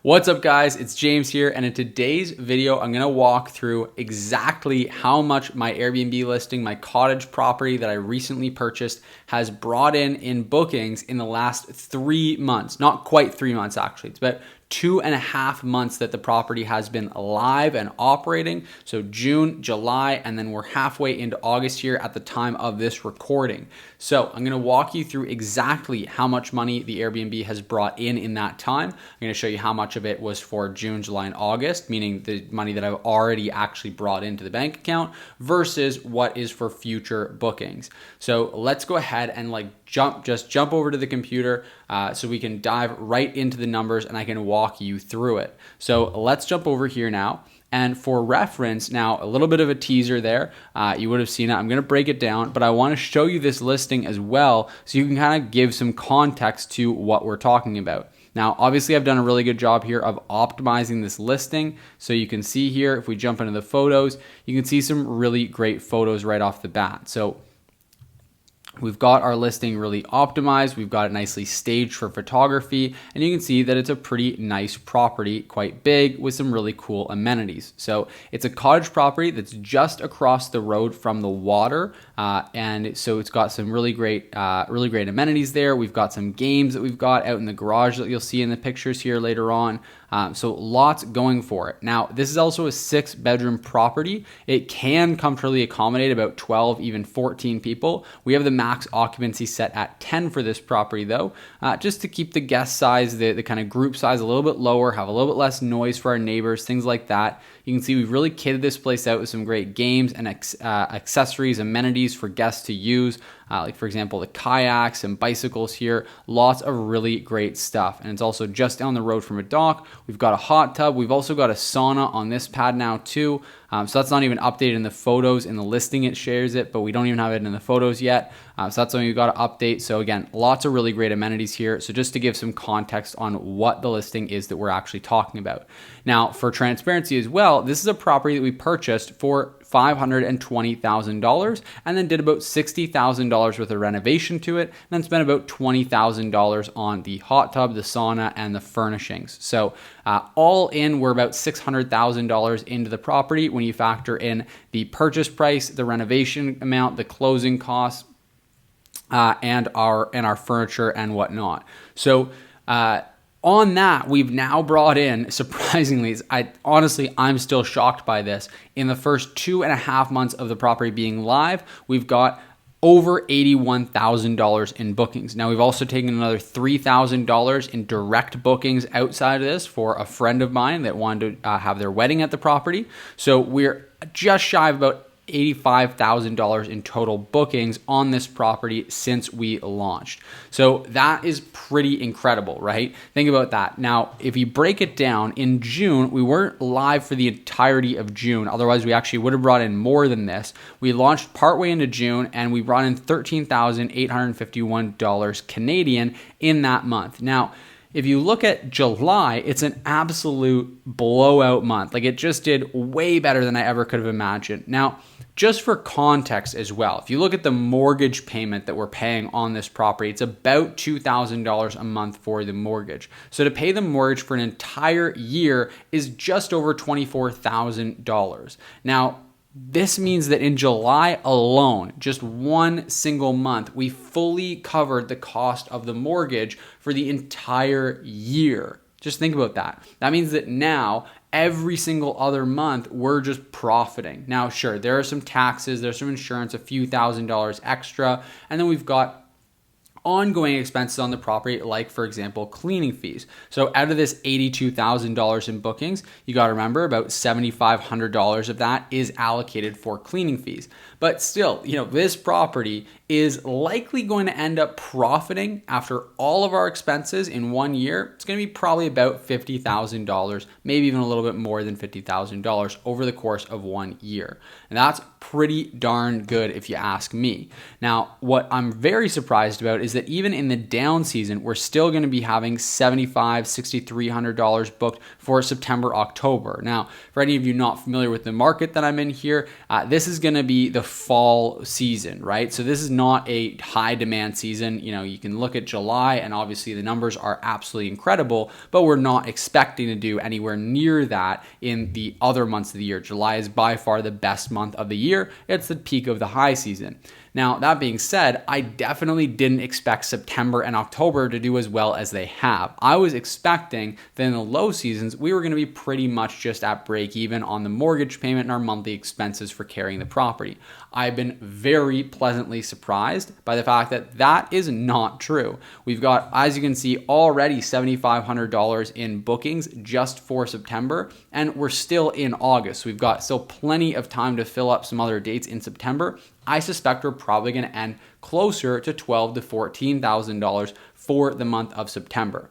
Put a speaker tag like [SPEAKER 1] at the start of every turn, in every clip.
[SPEAKER 1] What's up guys, it's James here, and in today's video I'm going to walk through exactly how much my Airbnb listing, my cottage property that I recently purchased, has brought in bookings in the last 3 months. Not quite 3 months actually, it's about 2.5 months that the property has been live and operating. So June, July, and then we're halfway into August here at the time of this recording. So I'm going to walk you through exactly how much money the Airbnb has brought in that time. I'm going to show you how much of it was for June, July, and August, meaning the money that I've already actually brought into the bank account versus what is for future bookings. So let's go ahead and just jump over to the computer so we can dive right into the numbers and I can walk you through it. So let's jump over here now. And for reference, now a little bit of a teaser there. You would have seen it. I'm going to break it down, but I want to show you this listing as well so you can kind of give some context to what we're talking about. Now, obviously, I've done a really good job here of optimizing this listing. So you can see here, if we jump into the photos, you can see some really great photos right off the bat. So we've got our listing really optimized. We've got it nicely staged for photography, and you can see that it's a pretty nice property, quite big with some really cool amenities. So it's a cottage property that's just across the road from the water, and so it's got some really great amenities there. We've got some games that we've got out in the garage that you'll see in the pictures here later on. So lots going for it. Now, this is also a 6-bedroom property. It can comfortably accommodate about 12, even 14 people. We have the max occupancy set at 10 for this property though, just to keep the guest size, the kind of group size a little bit lower, have a little bit less noise for our neighbors, things like that. You can see we've really kitted this place out with some great games and accessories, amenities for guests to use. Like for example, the kayaks and bicycles here, lots of really great stuff. And it's also just down the road from a dock. We've got a hot tub. We've also got a sauna on this pad now too. So that's not even updated in the photos. In the listing it shares it, but we don't even have it in the photos yet. So that's something we've got to update. So again, lots of really great amenities here. So just to give some context on what the listing is that we're actually talking about. Now, for transparency as well, this is a property that we purchased for $520,000 and then did about $60,000 worth of renovation to it, and then spent about $20,000 on the hot tub, the sauna, and the furnishings. So all in, we're about $600,000 into the property when you factor in the purchase price, the renovation amount, the closing costs, and our furniture and whatnot. So on that, we've now brought in, surprisingly, I'm still shocked by this. In the first 2.5 months of the property being live, we've got over $81,000 in bookings. Now, we've also taken another $3,000 in direct bookings outside of this for a friend of mine that wanted to have their wedding at the property. So we're just shy of about $85,000 in total bookings on this property since we launched. So that is pretty incredible, right? Think about that. Now, if you break it down, in June, we weren't live for the entirety of June. Otherwise, we actually would have brought in more than this. We launched partway into June and we brought in $13,851 Canadian in that month. Now, if you look at July, it's an absolute blowout month. Like, it just did way better than I ever could have imagined. Now, just for context as well, if you look at the mortgage payment that we're paying on this property, it's about $2,000 a month for the mortgage. So to pay the mortgage for an entire year is just over $24,000. Now, this means that in July alone, just one single month, we fully covered the cost of the mortgage for the entire year. Just think about that. That means that now, every single other month, we're just profiting. Now, sure, there are some taxes, there's some insurance, a few $1,000s extra, and then we've got ongoing expenses on the property, like for example, cleaning fees. So out of this $82,000 in bookings, you got to remember about $7,500 of that is allocated for cleaning fees. But still, this property is likely going to end up profiting after all of our expenses in 1 year. It's going to be probably about $50,000, maybe even a little bit more than $50,000 over the course of 1 year. And that's pretty darn good if you ask me. Now, what I'm very surprised about is that even in the down season, we're still going to be having $7,500, $6,300 booked for September, October. Now, for any of you not familiar with the market that I'm in here, this is going to be the fall season, right? So this is not a high demand season. You know, you can look at July and obviously the numbers are absolutely incredible, but we're not expecting to do anywhere near that in the other months of the year. July is by far the best month of the year. It's the peak of the high season. Now, that being said, I definitely didn't expect September and October to do as well as they have. I was expecting that in the low seasons, we were going to be pretty much just at break even on the mortgage payment and our monthly expenses for carrying the property. I've been very pleasantly surprised by the fact that that is not true. We've got, as you can see, already $7,500 in bookings just for September, and we're still in August. We've got still plenty of time to fill up some other dates in September. I suspect we're probably going to end closer to $12,000 to $14,000 for the month of September.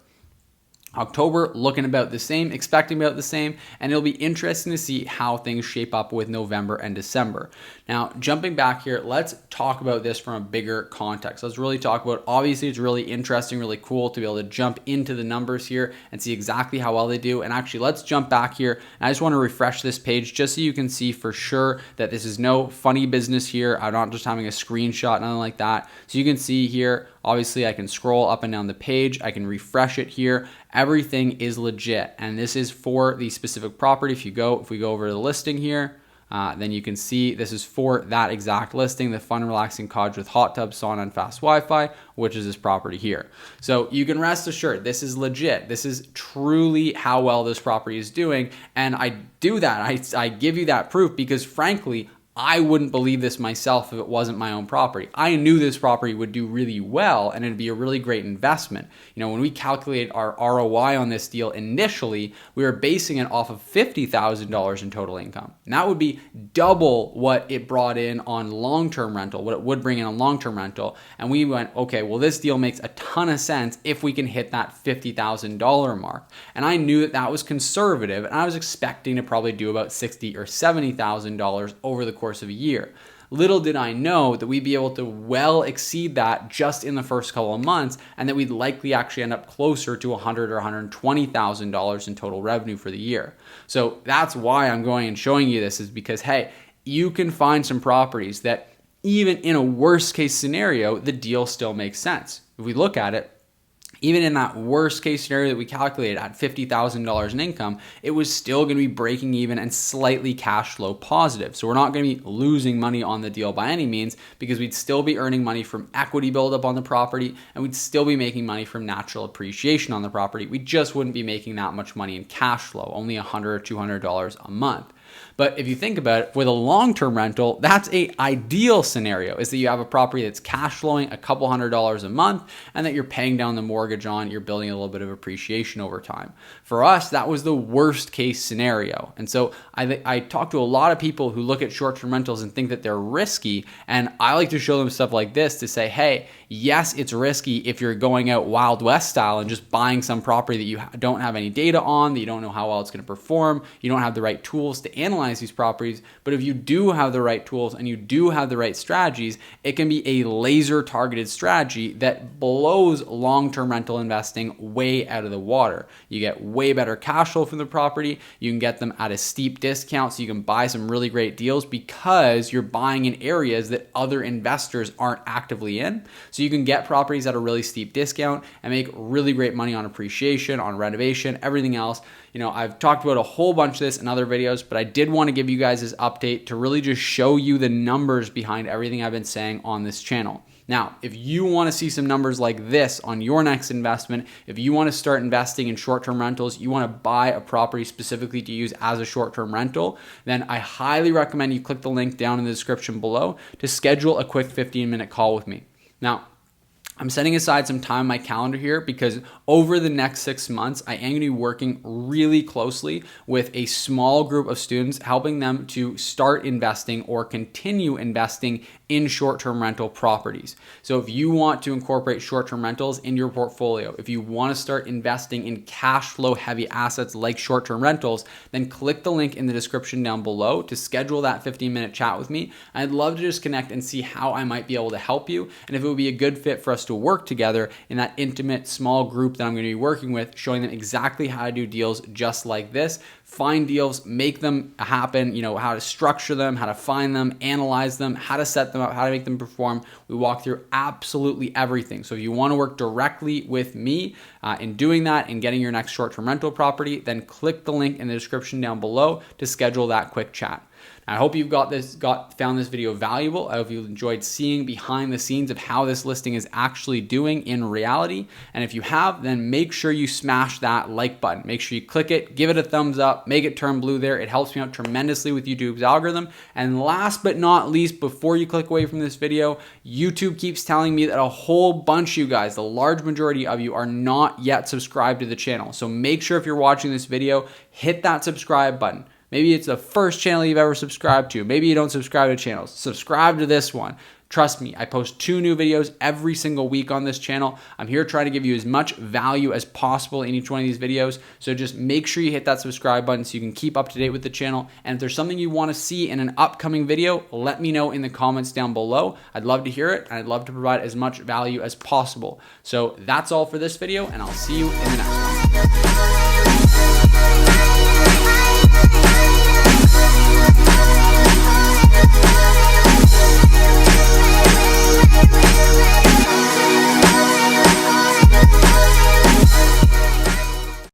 [SPEAKER 1] October, looking about the same, expecting about the same, and it'll be interesting to see how things shape up with November and December. Now, jumping back here, let's talk about this from a bigger context. Let's really talk about, obviously, it's really interesting, really cool to be able to jump into the numbers here and see exactly how well they do. And actually, let's jump back here. And I just want to refresh this page just so you can see for sure that this is no funny business here. I'm not just having a screenshot, nothing like that. So you can see here, obviously, I can scroll up and down the page. I can refresh it here. Everything is legit, and this is for the specific property. If we go over to the listing here, then you can see this is for that exact listing, the fun, relaxing cottage with hot tub, sauna, and fast Wi-Fi, which is this property here. So you can rest assured this is legit. This is truly how well this property is doing, and I do that. I give you that proof because, frankly, I wouldn't believe this myself if it wasn't my own property. I knew this property would do really well and it'd be a really great investment. You know, when we calculated our ROI on this deal initially, we were basing it off of $50,000 in total income. And that would be double what it brought in on long-term rental, what it would bring in on long-term rental. And we went, okay, well, this deal makes a ton of sense if we can hit that $50,000 mark. And I knew that that was conservative, and I was expecting to probably do about $60,000 or $70,000 over the course of a year. Little did I know that we'd be able to well exceed that just in the first couple of months, and that we'd likely actually end up closer to $100,000 or $120,000 in total revenue for the year. So that's why I'm going and showing you this, is because, hey, you can find some properties that even in a worst case scenario, the deal still makes sense. If we look at it, even in that worst case scenario that we calculated at $50,000 in income, it was still going to be breaking even and slightly cash flow positive. So we're not going to be losing money on the deal by any means, because we'd still be earning money from equity buildup on the property, and we'd still be making money from natural appreciation on the property. We just wouldn't be making that much money in cash flow, only $100 or $200 a month. But if you think about it, with a long-term rental, that's an ideal scenario, is that you have a property that's cash flowing a couple $100s a month and that you're paying down the mortgage on, you're building a little bit of appreciation over time. For us, that was the worst case scenario. And so I talk to a lot of people who look at short-term rentals and think that they're risky. And I like to show them stuff like this to say, hey, yes, it's risky if you're going out Wild West style and just buying some property that you don't have any data on, that you don't know how well it's going to perform, you don't have the right tools to analyze these properties. But if you do have the right tools and you do have the right strategies, it can be a laser targeted strategy that blows long-term rental investing way out of the water. You get way better cash flow from the property. You can get them at a steep discount, so you can buy some really great deals because you're buying in areas that other investors aren't actively in. So you can get properties at a really steep discount and make really great money on appreciation, on renovation, everything else. You know, I've talked about a whole bunch of this in other videos, but I did want to give you guys this update to really just show you the numbers behind everything I've been saying on this channel. Now, if you want to see some numbers like this on your next investment, if you want to start investing in short-term rentals, you want to buy a property specifically to use as a short-term rental, then I highly recommend you click the link down in the description below to schedule a quick 15-minute call with me. Now, I'm setting aside some time on my calendar here because over the next 6 months, I am going to be working really closely with a small group of students, helping them to start investing or continue investing in short-term rental properties. So if you want to incorporate short-term rentals in your portfolio, if you want to start investing in cash flow heavy assets like short-term rentals, then click the link in the description down below to schedule that 15-minute chat with me. I'd love to just connect and see how I might be able to help you, and if it would be a good fit for us to work together in that intimate small group group that I'm going to be working with, showing them exactly how to do deals just like this. Find deals, make them happen, how to structure them, how to find them, analyze them, how to set them up, how to make them perform. We walk through absolutely everything. So if you want to work directly with me in doing that and getting your next short-term rental property, then click the link in the description down below to schedule that quick chat. I hope you've found this video valuable. I hope you enjoyed seeing behind the scenes of how this listing is actually doing in reality. And if you have, then make sure you smash that like button. Make sure you click it, give it a thumbs up, make it turn blue there. It helps me out tremendously with YouTube's algorithm. And last but not least, before you click away from this video, YouTube keeps telling me that a whole bunch of you guys, the large majority of you, are not yet subscribed to the channel. So make sure if you're watching this video, hit that subscribe button. Maybe it's the first channel you've ever subscribed to. Maybe you don't subscribe to channels. Subscribe to this one. Trust me, I post 2 new videos every single week on this channel. I'm here trying to give you as much value as possible in each one of these videos. So just make sure you hit that subscribe button so you can keep up to date with the channel. And if there's something you want to see in an upcoming video, let me know in the comments down below. I'd love to hear it, and I'd love to provide as much value as possible. So that's all for this video, and I'll see you in the next one.